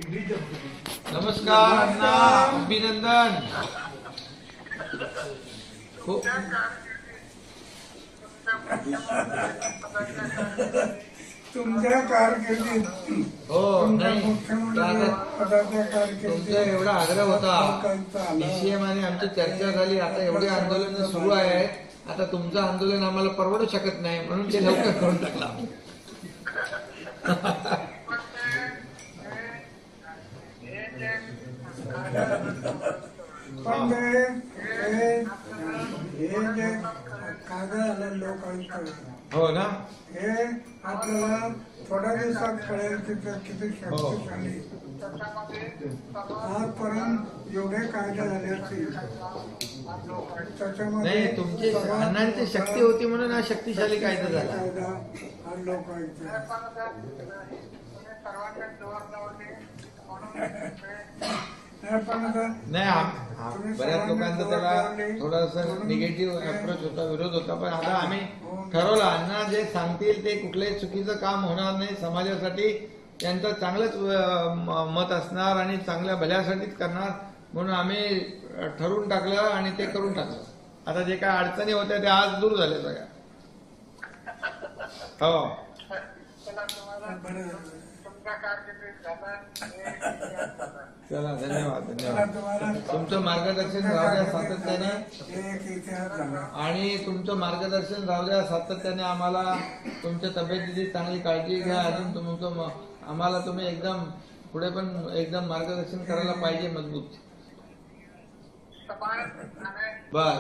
नमस्कार अण्णा, अभिनंदन. तुमच्या कारकिर्दीत हो नाही, तुमचा एवढा आग्रह होता. DCM आणि आमची चर्चा झाली. आता एवढे आंदोलन सुरू आहे. आता तुमचं आंदोलन आम्हाला परवडू शकत नाही, म्हणून ते लवकर करून टाकला. पण हे जे कागद लोकांचं हो ना, हे आपल्याला थोड्या दिवसात कळेल तिथे किती शक्तिशाली. आजपर्यंत एवढे कायदे झाले असतील त्याच्यामध्ये नाही तुमची अण्णांची शक्ती होती म्हणून हा शक्तिशाली कायदा झाला. कायदा हा लोकांचा नाही, बऱ्याच लोकांचा त्याला थोडासा निगेटिव्ह अप्रोच होता, विरोध होता. पण आता आम्ही ठरवलं, अण्णा जे सांगतील ते कुठलंही चुकीचं काम होणार नाही. समाजासाठी त्यांचं चांगलंच मत असणार आणि चांगल्या भल्यासाठीच करणार, म्हणून आम्ही ठरवून टाकलं आणि ते करून टाकलं. आता जे काय अडचणी होत्या त्या आज दूर झाल्या सगळ्या. हो चला, धन्यवाद धन्यवाद. तुमचं मार्गदर्शन राहू द्या सातत्याने, आणि तुमचं मार्गदर्शन राहू द्या सातत्याने. आम्हाला तुमच्या तब्येतीची चांगली काळजी घ्या. अजून तुमचं आम्हाला तुम्ही एकदम पुढे पण एकदम मार्गदर्शन करायला पाहिजे मजबूत. बर बर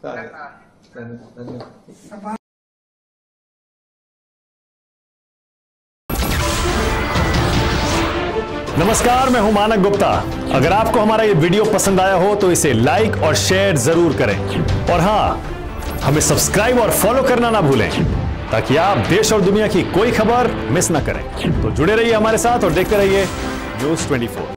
चालेल, धन्यवाद. नमस्कार, मैं हूं मानक गुप्ता. अगर आपको हमारा ये वीडियो पसंद आया हो तो इसे लाइक और शेयर जरूर करें, और हां, हमें सब्सक्राइब और फॉलो करना ना भूलें ताकि आप देश और दुनिया की कोई खबर मिस ना करें. तो जुड़े रहिए हमारे साथ और देखते रहिए न्यूज़ 24.